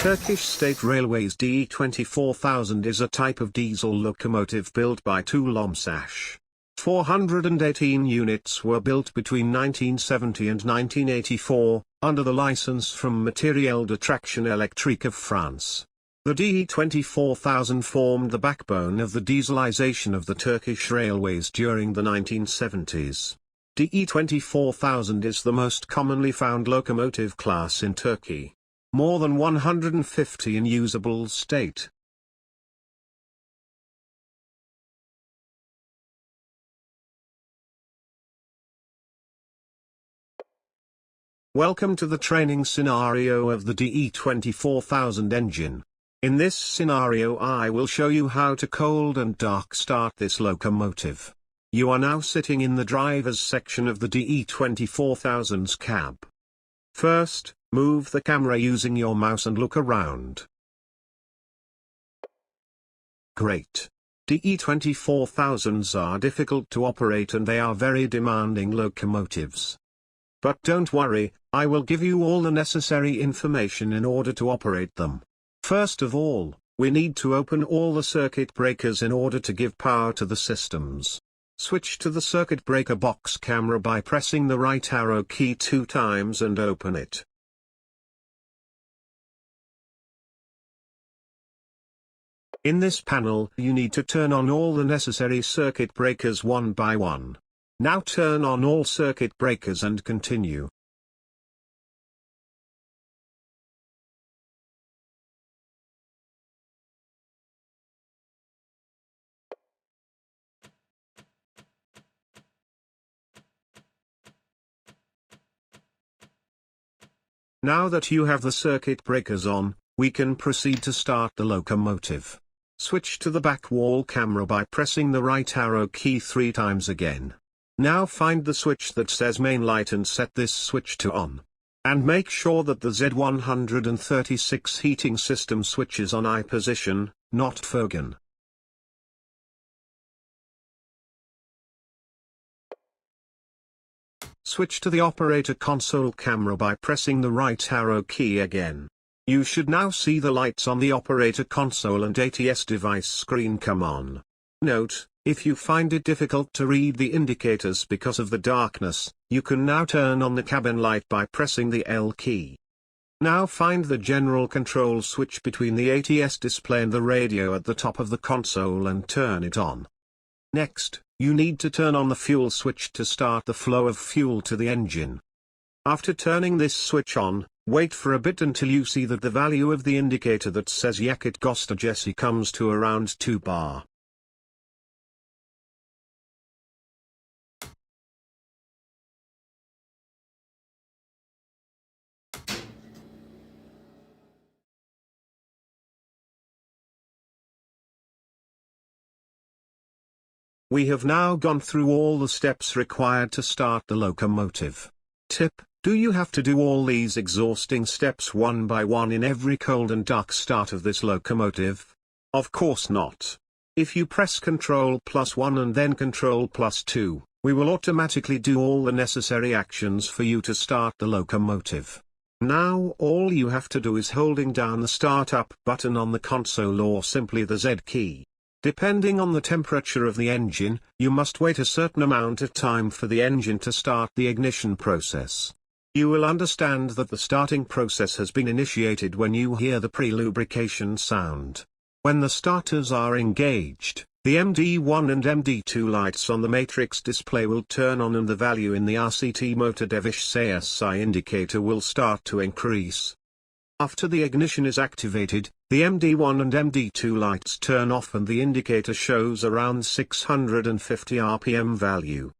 Turkish State Railways DE24000 is a type of diesel locomotive built by Tulomsash. 418 units were built between 1970 and 1984, under the license from Materiel de Traction Électrique of France. The DE24000 formed the backbone of the dieselization of the Turkish railways during the 1970s. DE24000 is the most commonly found locomotive class in Turkey. More than 150 in usable state. Welcome to the training scenario of the DE24000 engine. In this scenario I will show you how to cold and dark start this locomotive. You are now sitting in the driver's section of the DE24000's cab. First, move the camera using your mouse and look around. Great. DE24000s are difficult to operate and they are very demanding locomotives. But don't worry, I will give you all the necessary information in order to operate them. First of all, we need to open all the circuit breakers in order to give power to the systems. Switch to the circuit breaker box camera by pressing the right arrow key 2 times and open it. In this panel, you need to turn on all the necessary circuit breakers one by one. Now turn on all circuit breakers and continue. Now that you have the circuit breakers on, we can proceed to start the locomotive. Switch to the back wall camera by pressing the right arrow key 3 times again. Now find the switch that says main light and set this switch to on. And make sure that the Z136 heating system switch is on I position, not Fogan. Switch to the operator console camera by pressing the right arrow key again. You should now see the lights on the operator console and ATS device screen come on. Note, if you find it difficult to read the indicators because of the darkness, you can now turn on the cabin light by pressing the L key. Now find the general control switch between the ATS display and the radio at the top of the console and turn it on. Next, you need to turn on the fuel switch to start the flow of fuel to the engine. After turning this switch on, wait for a bit until you see that the value of the indicator that says Yakut Gosta Jesse comes to around 2 bar. We have now gone through all the steps required to start the locomotive. Tip: do you have to do all these exhausting steps one by one in every cold and dark start of this locomotive? Of course not. If you press Ctrl+1 and then Ctrl+2, we will automatically do all the necessary actions for you to start the locomotive. Now all you have to do is holding down the Start-up button on the console or simply the Z key. Depending on the temperature of the engine, you must wait a certain amount of time for the engine to start the ignition process. You will understand that the starting process has been initiated when you hear the pre-lubrication sound. When the starters are engaged, the MD1 and MD2 lights on the matrix display will turn on and the value in the RCT motor device ASI indicator will start to increase. After the ignition is activated, the MD1 and MD2 lights turn off and the indicator shows around 650 RPM value.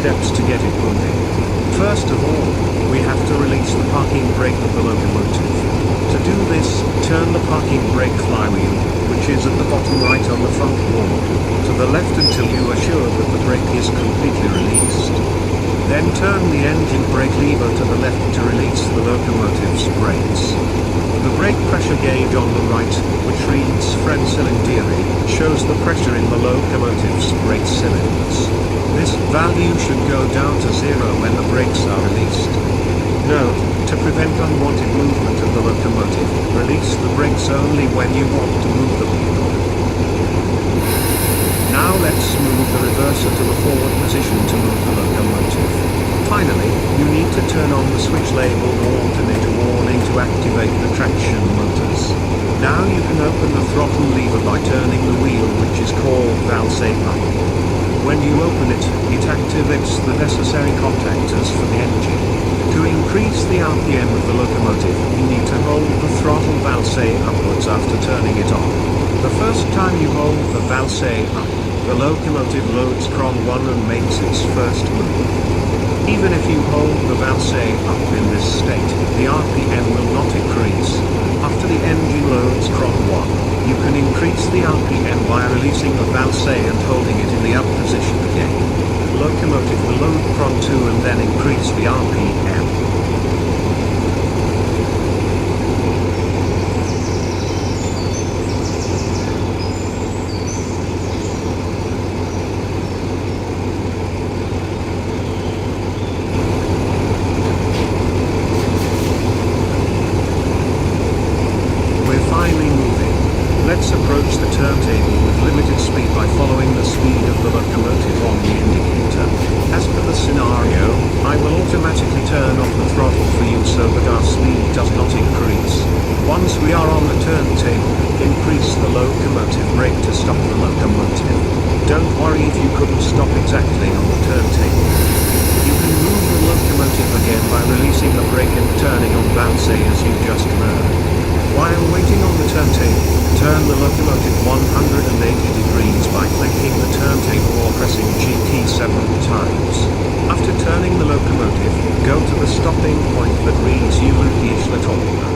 steps to get it moving. First of all, we have to release the parking brake of the locomotive. To do this, turn the parking brake flywheel, which is at the bottom right on the front wall, to the left until you are sure that the brake is completely released. Then turn the engine brake lever to the left to release the locomotive's brakes. The brake pressure gauge on the right, which reads Fred Cylindri, shows the pressure in the locomotive's brake cylinders. This value should go down to 0 when the brakes are released. Note, to prevent unwanted movement of the locomotive, release the brakes only when you want to move the vehicle. Now let's move the reverser to the forward position to move the locomotive. Finally, you need to turn on the switch labeled alternator warning to activate the traction motors. Now you can open the throttle lever by turning the wheel, which is called valve up. When you open it, it activates the necessary contactors for the engine. To increase the RPM of the locomotive, you need to hold the throttle valve upwards after turning it on. The first time you hold the valve up, the locomotive loads cron 1 and makes its first move. Even if you hold the valve up in this state, the RPM will not increase. After the engine loads cron 1, you can increase the RPM by releasing the valve and holding it in the up position again. The locomotive will load cron 2 and then increase the RPM. Let's approach the turntable with limited speed by following the speed of the locomotive on the indicator. As per the scenario, I will automatically turn off the throttle for you so that our speed does not increase. Once we are on the turntable, increase the locomotive brake to stop the locomotive. Don't worry if you couldn't stop exactly on the turntable. You can move the locomotive again by releasing the brake and turning on valve as you just learned. While waiting on the turntable, turn the locomotive 180 degrees by clicking the turntable or pressing G key several times. After turning the locomotive, go to the stopping point that reads Loco.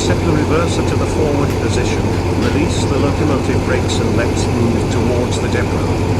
Set the reverser to the forward position, release the locomotive brakes and let's move towards the depot.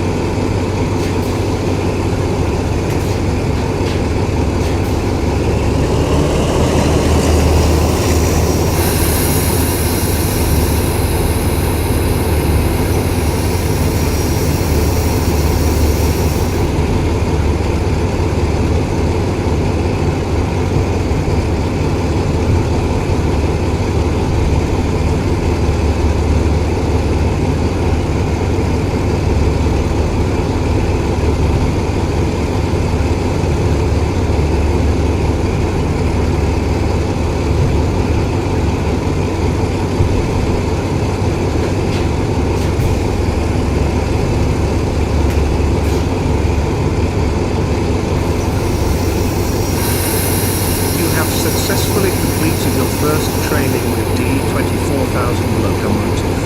3000 locomotive.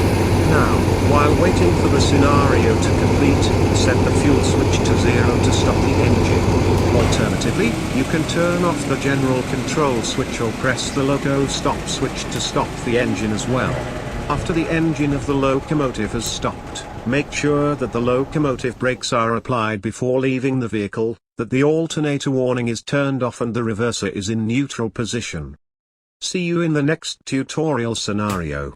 Now, while waiting for the scenario to complete, set the fuel switch to 0 to stop the engine. Alternatively, you can turn off the general control switch or press the loco stop switch to stop the engine as well. After the engine of the locomotive has stopped, make sure that the locomotive brakes are applied before leaving the vehicle, that the alternator warning is turned off and the reverser is in neutral position. See you in the next tutorial scenario.